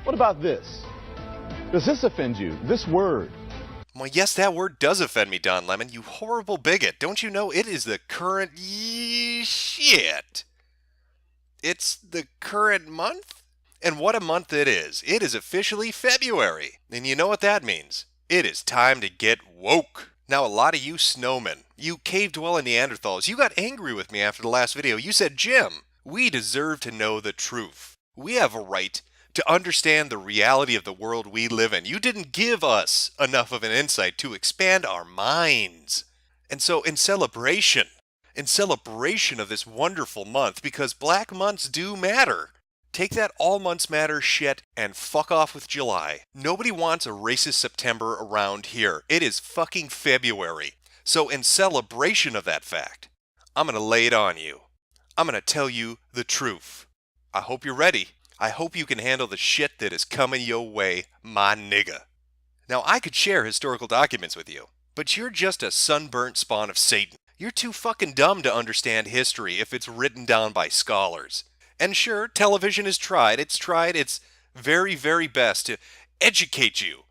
What about this? Does this offend you? This word? Well, yes, that word does offend me, Don Lemon, you horrible bigot. Don't you know it is the current shit? It's the current month? And what a month it is. It is officially February. And you know what that means? It is time to get woke. Now, a lot of you snowmen, you cave-dwelling Neanderthals, you got angry with me after the last video. You said, Jim, we deserve to know the truth. We have a right to understand the reality of the world we live in. You didn't give us enough of an insight to expand our minds. And so in celebration of this wonderful month, because black months do matter, take that all months matter shit and fuck off with July. Nobody wants a racist September around here. It is fucking February. So in celebration of that fact, I'm gonna lay it on you. I'm gonna tell you the truth. I hope you're ready. I hope you can handle the shit that is coming your way, my nigga. Now, I could share historical documents with you, but you're just a sunburnt spawn of Satan. You're too fucking dumb to understand history if it's written down by scholars. And sure, television has tried. It's tried its very, very best to educate you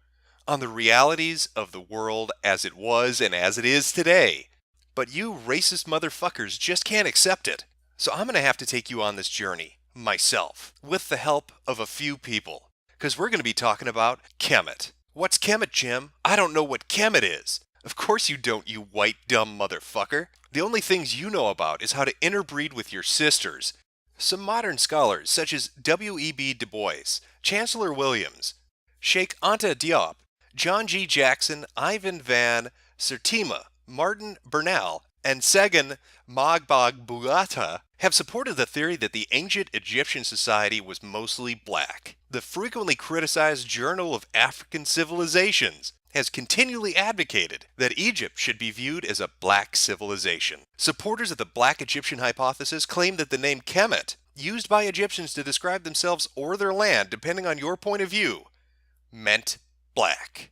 on the realities of the world as it was and as it is today. But you racist motherfuckers just can't accept it. So I'm gonna have to take you on this journey myself, with the help of a few people, because we're going to be talking about Kemet. What's Kemet, Jim? I don't know what Kemet is. Of course you don't, you white dumb motherfucker. The only things you know about is how to interbreed with your sisters. Some modern scholars, such as W.E.B. Du Bois, Chancellor Williams, Sheikh Anta Diop, John G. Jackson, Ivan van Sertima, Martin Bernal, and Segun Magbagbulata have supported the theory that the ancient Egyptian society was mostly black. The frequently criticized Journal of African Civilizations has continually advocated that Egypt should be viewed as a black civilization. Supporters of the black Egyptian hypothesis claim that the name Kemet, used by Egyptians to describe themselves or their land, depending on your point of view, meant black.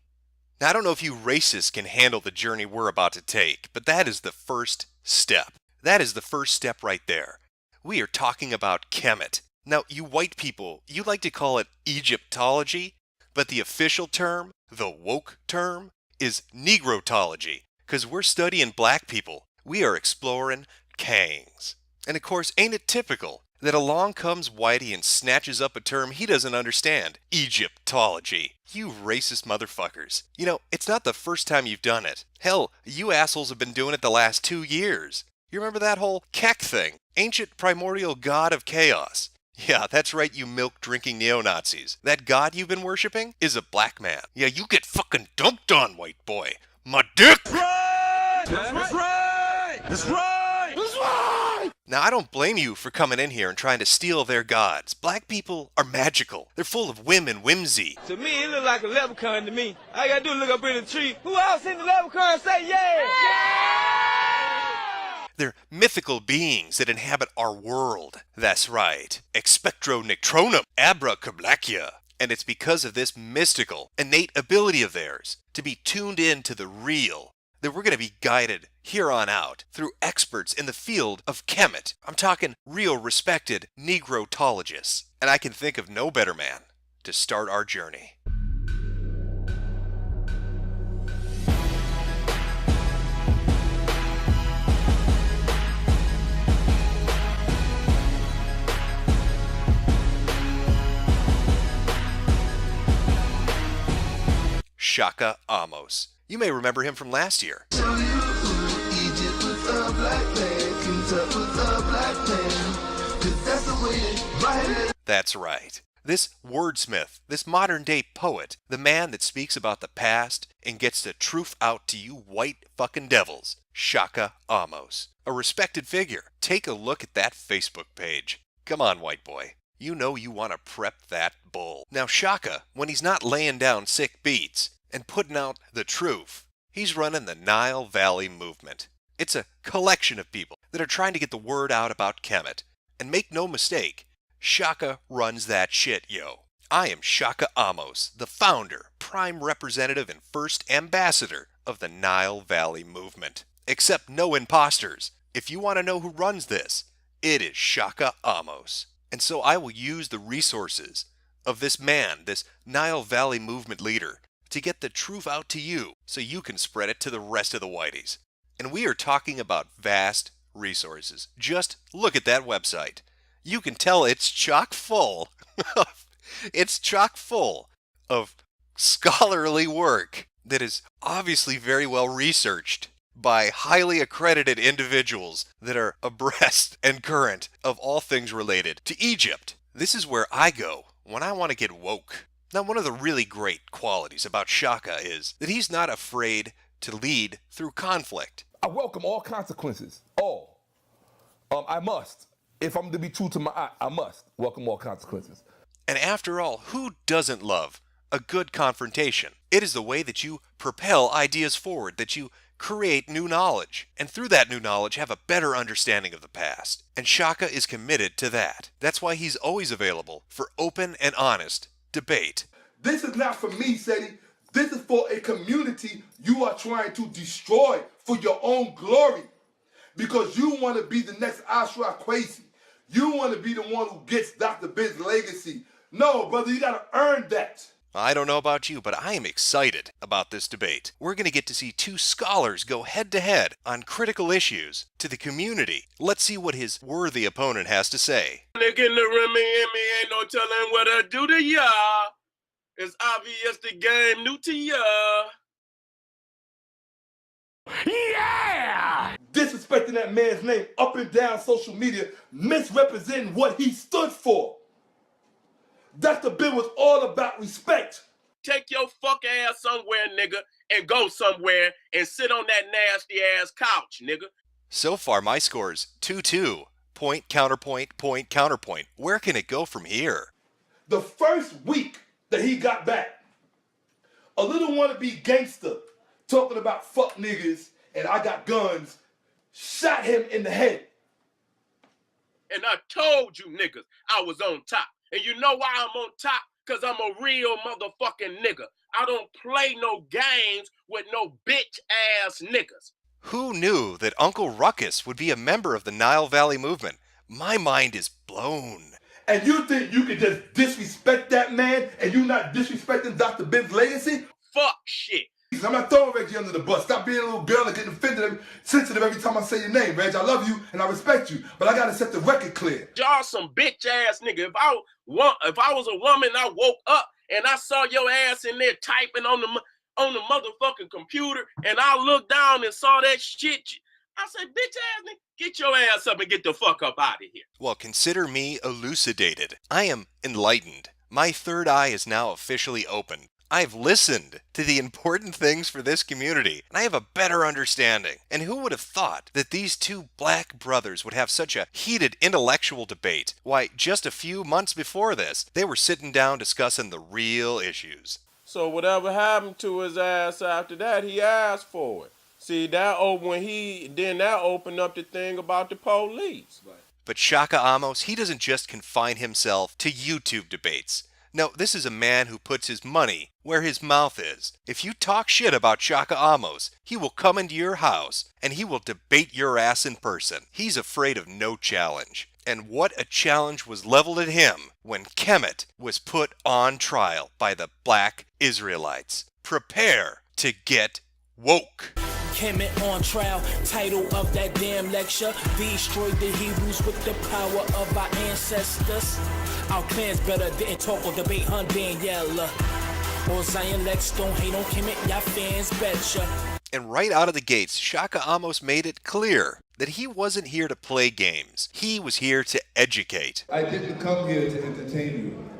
Now, I don't know if you racists can handle the journey we're about to take, but that is the first step. That is the first step right there. We are talking about Kemet. Now, you white people, you like to call it Egyptology, but the official term, the woke term, is Negrotology, because we're studying black people. We are exploring Kangs. And of course, ain't it typical that along comes Whitey and snatches up a term he doesn't understand, Egyptology. You racist motherfuckers. You know, it's not the first time you've done it. Hell, you assholes have been doing it the last 2 years. You remember that whole Kek thing? Ancient primordial god of chaos. Yeah, that's right, you milk-drinking neo-Nazis. That god you've been worshipping is a black man. Yeah, you get fucking dunked on, white boy. My dick! Right! That's right! That's right! That's right! Now, I don't blame you for coming in here and trying to steal their gods. Black people are magical. They're full of whim and whimsy. To me, it look like a leprechaun to me. All you gotta do is look up in the tree. Who else in the leprechaun say yeah? They're mythical beings that inhabit our world. That's right. Expectro Nictronum, Abracablacia. And it's because of this mystical, innate ability of theirs to be tuned in to the real that we're going to be guided here on out through experts in the field of Kemet. I'm talking real respected Negrotologists. And I can think of no better man to start our journey. Shaka Amos. You may remember him from last year. That's right. This wordsmith, this modern day poet, the man that speaks about the past and gets the truth out to you white fucking devils, Shaka Amos. A respected figure. Take a look at that Facebook page. Come on, white boy. You know you want to prep that bull. Now Shaka, when he's not laying down sick beats and putting out the truth, he's running the Nile Valley movement. It's a collection of people that are trying to get the word out about Kemet. And make no mistake, Shaka runs that shit, yo. I am Shaka Amos, the founder, prime representative, and first ambassador of the Nile Valley movement. Accept no imposters. If you want to know who runs this, it is Shaka Amos. And so I will use the resources of this man, this Nile Valley movement leader, to get the truth out to you so you can spread it to the rest of the whiteys. And we are talking about vast resources. Just look at that website. You can tell it's chock full. It's chock full of scholarly work that is obviously very well researched by highly accredited individuals that are abreast and current of all things related to Egypt. This is where I go when I want to get woke. Now, one of the really great qualities about Shaka is that he's not afraid to lead through conflict. I welcome all consequences. All. I must. If I'm to be true to my eye, I must welcome all consequences. And after all, who doesn't love a good confrontation? It is the way that you propel ideas forward, that you create new knowledge, and through that new knowledge have a better understanding of the past. And Shaka is committed to that. That's why he's always available for open and honest debate. This is not for me, Seti. This is for a community you are trying to destroy for your own glory. Because you want to be the next Ashra Kwesi. You want to be the one who gets Dr. Ben's legacy. No, brother, you got to earn that. I don't know about you, but I am excited about this debate. We're going to get to see two scholars go head-to-head on critical issues to the community. Let's see what his worthy opponent has to say. Nigga in the rim, me ain't no telling what I do to ya. It's obvious the game new to ya. Yeah! Disrespecting that man's name up and down social media, misrepresenting what he stood for. Dr. Ben was all about respect. Take your fuck ass somewhere, nigga, and go somewhere and sit on that nasty ass couch, nigga. So far, my score's 2-2. Point, counterpoint, point, counterpoint. Where can it go from here? The first week that he got back, a little wannabe gangster talking about fuck niggas and I got guns, shot him in the head. And I told you niggas I was on top. And you know why I'm on top? Because I'm a real motherfucking nigga. I don't play no games with no bitch-ass niggas. Who knew that Uncle Ruckus would be a member of the Nile Valley movement? My mind is blown. And you think you can just disrespect that man and you not disrespecting Dr. Ben's legacy? Fuck shit. I'm not throwing Reggie under the bus. Stop being a little girl and getting offended, sensitive every time I say your name, Reg. I love you and I respect you, but I gotta set the record clear. Y'all some bitch ass nigga. If I was a woman, I woke up and I saw your ass in there typing on the motherfucking computer, and I looked down and saw that shit. I said, bitch ass nigga, get your ass up and get the fuck up out of here. Well, consider me elucidated. I am enlightened. My third eye is now officially open. I've listened to the important things for this community, and I have a better understanding. And who would have thought that these two black brothers would have such a heated intellectual debate? Why, just a few months before this, they were sitting down discussing the real issues. So whatever happened to his ass after that, he asked for it. See, that opened up the thing about the police. Right. But Shaka Amos, he doesn't just confine himself to YouTube debates. No, this is a man who puts his money where his mouth is. If you talk shit about Shaka Amos, he will come into your house and he will debate your ass in person. He's afraid of no challenge. And what a challenge was leveled at him when Kemet was put on trial by the Black Israelites. Prepare to get woke. Kemet on trial, title of that damn lecture. Destroyed the Hebrews with the power of our ancestors. Our clans better didn't talk or debate on Daniela. Or Zion Lex don't hate on Kemet, y'all fans betcha. And right out of the gates, Shaka Amos made it clear that he wasn't here to play games. He was here to educate. I didn't come here to entertain you.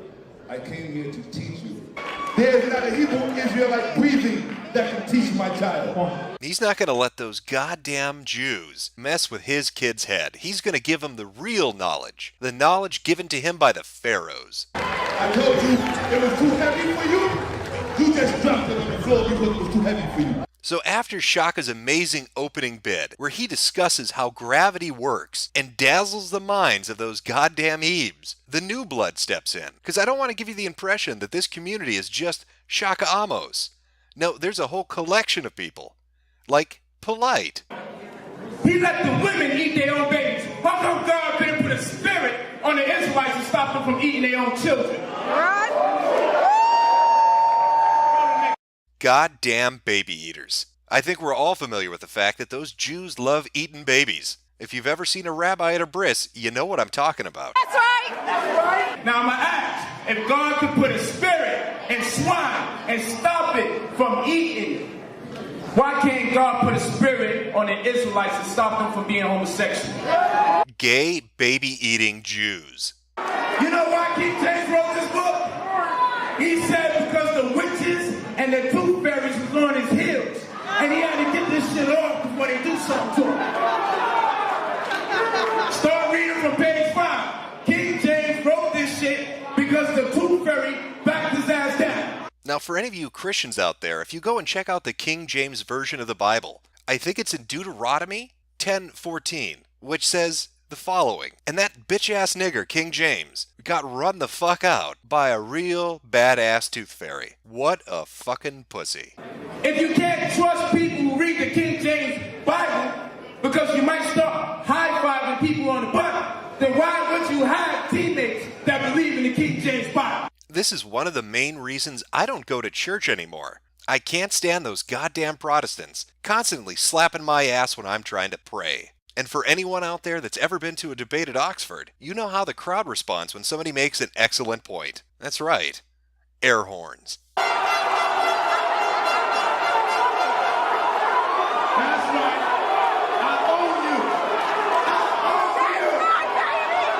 I came here to teach you. There is not a Hebrew Israelite breathing that can teach my child. He's not going to let those goddamn Jews mess with his kid's head. He's going to give him the real knowledge, the knowledge given to him by the pharaohs. I told you it was too heavy for you. You just dropped it on the floor because it was too heavy for you. So after Shaka's amazing opening bid, where he discusses how gravity works and dazzles the minds of those goddamn Hebes, the new blood steps in. Because I don't want to give you the impression that this community is just Shaka Amos. No, there's a whole collection of people. Like Polite. He let the women eat their own babies. How come God couldn't put a spirit on on the Israelites and stop them from eating their own children. Goddamn baby eaters. I think we're all familiar with the fact that those Jews love eating babies. If you've ever seen a rabbi at a bris, you know what I'm talking about. That's right. That's right. Now I'm going to ask, if God could put a spirit in swine and stop it from eating, why can't God put a spirit on the Israelites and stop them from being homosexual? Gay baby-eating Jews. You know why King James wrote this book? He said because the witches and the tooth fairies was on his heels. And he had to get this shit off before they do something to him. Start reading from page 5. King James wrote this shit because the tooth fairy backed his ass down. Now, for any of you Christians out there, if you go and check out the King James Version of the Bible, I think it's in Deuteronomy 10:14, which says the following: "And that bitch-ass nigger, King James, got run the fuck out by a real badass tooth fairy. What a fucking pussy." If you can't trust people who read the King James Bible because you might start high-fiving people on the butt, then why would you have teammates that believe in the King James Bible? This is one of the main reasons I don't go to church anymore. I can't stand those goddamn Protestants constantly slapping my ass when I'm trying to pray. And for anyone out there that's ever been to a debate at Oxford, you know how the crowd responds when somebody makes an excellent point. That's right. Air horns. That's right. I own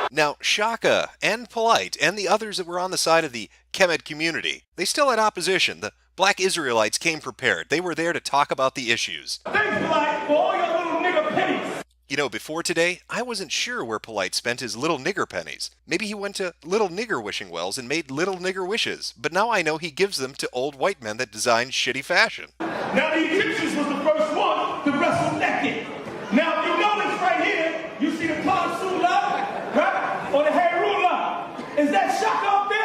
you. Now, Shaka and Polite and the others that were on the side of the Kemet community, they still had opposition. The Black Israelites came prepared. They were there to talk about the issues. Thanks, Polite, for all your little nigger pennies. You know, before today, I wasn't sure where Polite spent his little nigger pennies. Maybe he went to little nigger wishing wells and made little nigger wishes. But now I know he gives them to old white men that design shitty fashion. Now the Egyptians was the first one to wrestle naked. Now if you notice right here, you see the Pansula, right? Or the Herula. Is that Shaka up there?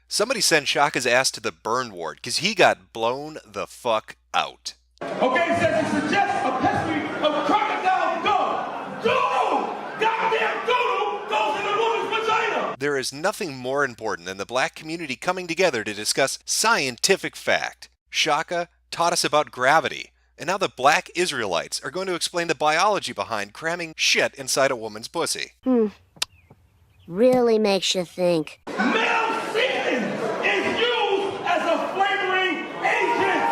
Somebody send Shaka's ass to the burn ward, because he got blown the fuck out. Okay, it says it suggests a history of crocodile dung. Doodle! Goddamn doodle goes in the woman's vagina! There is nothing more important than the black community coming together to discuss scientific fact. Shaka taught us about gravity, and now the Black Israelites are going to explain the biology behind cramming shit inside a woman's pussy. Really makes you think. Male semen is used as a flavoring agent!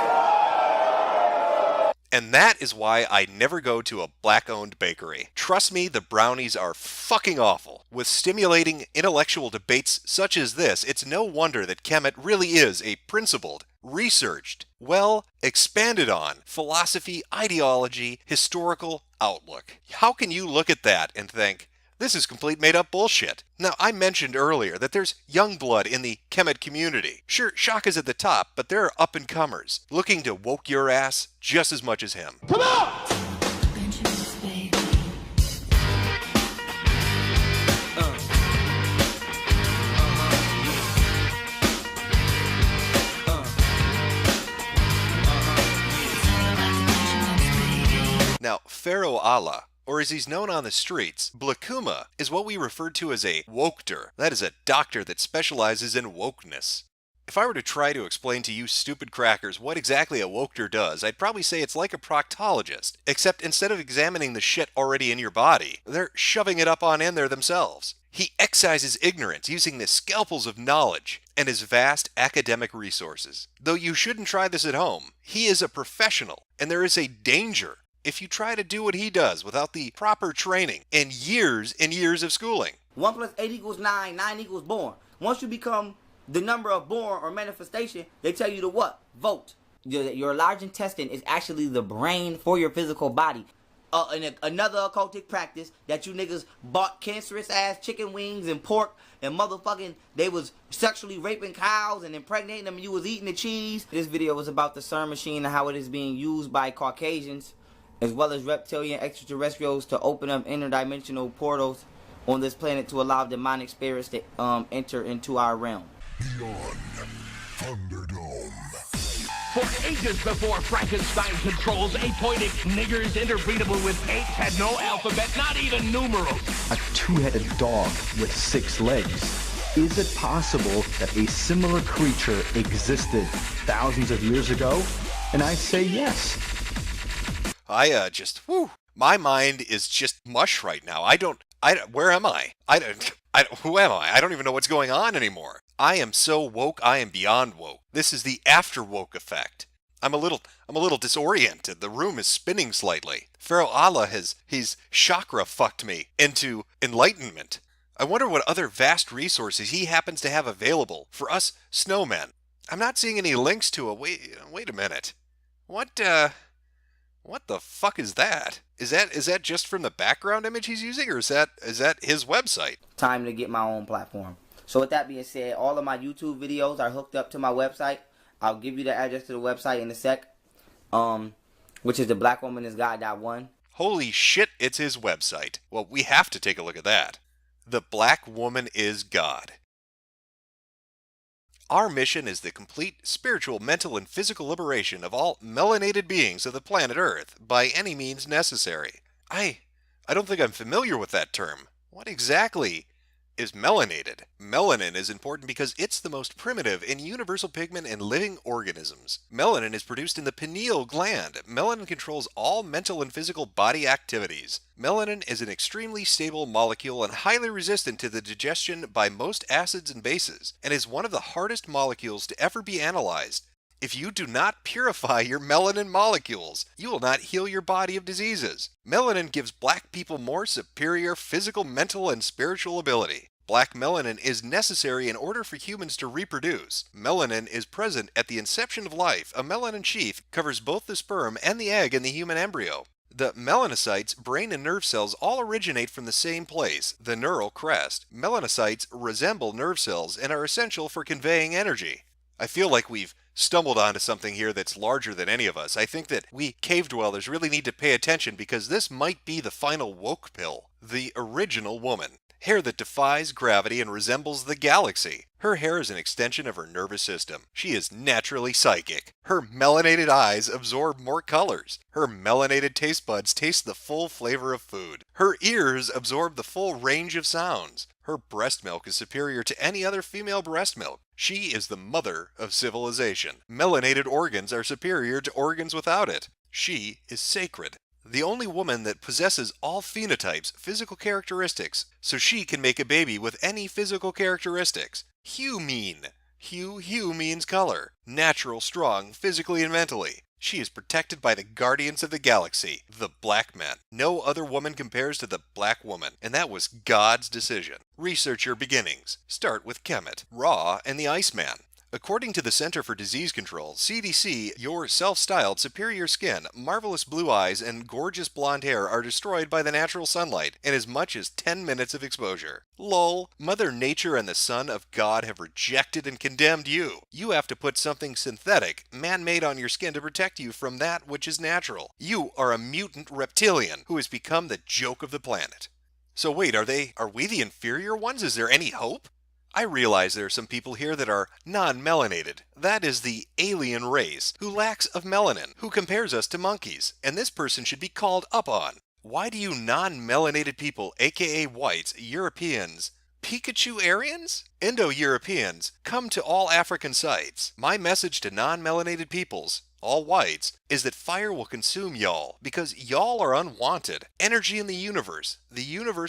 And that is why I never go to a black-owned bakery. Trust me, the brownies are fucking awful. With stimulating intellectual debates such as this, it's no wonder that Kemet really is a principled, researched, well, expanded on philosophy, ideology, historical outlook. How can you look at that and think, this is complete made-up bullshit? Now, I mentioned earlier that there's young blood in the Kemet community. Sure, Shaka's at the top, but there are up-and-comers looking to woke your ass just as much as him. Come on! Now, Pharaoh Allah, or as he's known on the streets, Blakuma, is what we refer to as a wokter. That is a doctor that specializes in wokeness. If I were to try to explain to you stupid crackers what exactly a wokter does, I'd probably say it's like a proctologist, except instead of examining the shit already in your body, they're shoving it up on in there themselves. He excises ignorance using the scalpels of knowledge and his vast academic resources. Though you shouldn't try this at home, he is a professional, and there is a danger if you try to do what he does without the proper training and years of schooling. 1 + 8 = 9, 9 = born. Once you become the number of born or manifestation, they tell you to what? Vote. Your large intestine is actually the brain for your physical body. Another occultic practice that you niggas bought cancerous ass chicken wings and pork and motherfucking they was sexually raping cows and impregnating them and you was eating the cheese. This video was about the CERN machine and how it is being used by Caucasians as well as reptilian extraterrestrials to open up interdimensional portals on this planet to allow demonic spirits to enter into our realm. Beyond Thunderdome. For ages before Frankenstein controls, apoitic niggers interbreedable with apes had no alphabet, not even numerals. A two-headed dog with 6 legs. Is it possible that a similar creature existed thousands of years ago? And I say yes. My mind is just mush right now. Where am I? Who am I? I don't even know what's going on anymore. I am so woke, I am beyond woke. This is the after woke effect. I'm a little disoriented. The room is spinning slightly. Pharaoh Allah he's chakra fucked me into enlightenment. I wonder what other vast resources he happens to have available for us snowmen. I'm not seeing any links to a wait a minute. What the fuck is that? Is that just from the background image he's using, or is that his website? Time to get my own platform. So with that being said, all of my YouTube videos are hooked up to my website. I'll give you the address to the website in a sec. Which is the BlackWomanIsGod.1. Holy shit, it's his website. Well, we have to take a look at that. The Black Woman is God. Our mission is the complete spiritual, mental, and physical liberation of all melanated beings of the planet Earth by any means necessary. I don't think I'm familiar with that term. What exactly is melanated? Melanin is important because it's the most primitive and universal pigment in living organisms. Melanin is produced in the pineal gland. Melanin controls all mental and physical body activities. Melanin is an extremely stable molecule and highly resistant to the digestion by most acids and bases, and is one of the hardest molecules to ever be analyzed. If you do not purify your melanin molecules, you will not heal your body of diseases. Melanin gives black people more superior physical, mental, and spiritual ability. Black melanin is necessary in order for humans to reproduce. Melanin is present at the inception of life. A melanin sheath covers both the sperm and the egg in the human embryo. The melanocytes, brain and nerve cells all originate from the same place, the neural crest. Melanocytes resemble nerve cells and are essential for conveying energy. I feel like we've stumbled onto something here that's larger than any of us. I think that we cave dwellers really need to pay attention because this might be the final woke pill. The original woman. Hair that defies gravity and resembles the galaxy. Her hair is an extension of her nervous system. She is naturally psychic. Her melanated eyes absorb more colors. Her melanated taste buds taste the full flavor of food. Her ears absorb the full range of sounds. Her breast milk is superior to any other female breast milk. She is the mother of civilization. Melanated organs are superior to organs without it. She is sacred. The only woman that possesses all phenotypes, physical characteristics, so she can make a baby with any physical characteristics. Hue means color. Natural, strong, physically and mentally. She is protected by the guardians of the galaxy, the black men. No other woman compares to the black woman, and that was God's decision. Research your beginnings. Start with Kemet, Ra, and the Iceman. According to the Center for Disease Control, CDC, your self-styled superior skin, marvelous blue eyes, and gorgeous blonde hair are destroyed by the natural sunlight in as much as 10 minutes of exposure. Lol, Mother Nature and the Son of God have rejected and condemned you. You have to put something synthetic, man-made on your skin to protect you from that which is natural. You are a mutant reptilian who has become the joke of the planet. So wait, are we the inferior ones? Is there any hope? I realize there are some people here that are non-melanated. That is the alien race, who lacks of melanin, who compares us to monkeys, and this person should be called up on. Why do you non-melanated people, aka whites, Europeans, Pikachu-Aryans? Indo-Europeans, come to all African sites. My message to non-melanated peoples, all whites, is that fire will consume y'all, because y'all are unwanted. Energy in the universe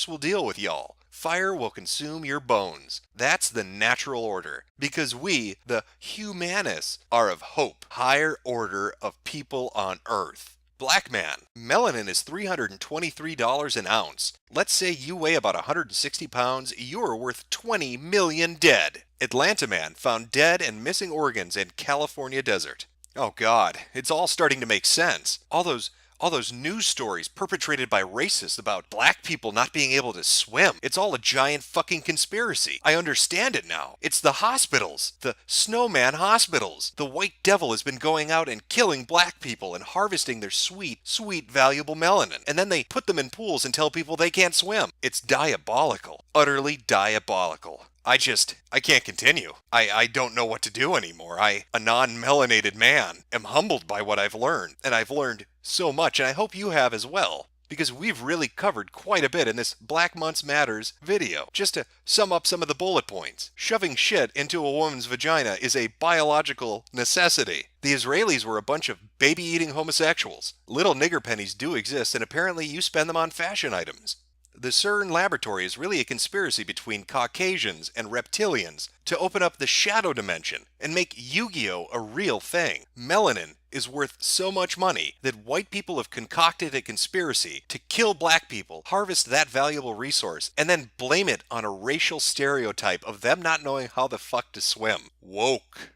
will deal with y'all. Fire will consume your bones. That's the natural order, because we, the humanists, are of hope, higher order of people on Earth. Black man, melanin is $323 an ounce. Let's say you weigh about 160 pounds, you're worth 20 million dead. Atlanta man found dead and missing organs in California desert. Oh God, it's all starting to make sense. All those All those news stories perpetrated by racists about black people not being able to swim. It's all a giant fucking conspiracy. I understand it now. It's the hospitals. The snowman hospitals. The white devil has been going out and killing black people and harvesting their sweet, sweet, valuable melanin. And then they put them in pools and tell people they can't swim. It's diabolical. Utterly diabolical. I can't continue. I don't know what to do anymore. A non-melanated man, am humbled by what I've learned. And I've learned so much, and I hope you have as well. Because we've really covered quite a bit in this Black Months Matters video. Just to sum up some of the bullet points. Shoving shit into a woman's vagina is a biological necessity. The Israelis were a bunch of baby-eating homosexuals. Little nigger pennies do exist, and apparently you spend them on fashion items. The CERN laboratory is really a conspiracy between Caucasians and reptilians to open up the shadow dimension and make Yu-Gi-Oh! A real thing. Melanin is worth so much money that white people have concocted a conspiracy to kill black people, harvest that valuable resource, and then blame it on a racial stereotype of them not knowing how the fuck to swim. Woke.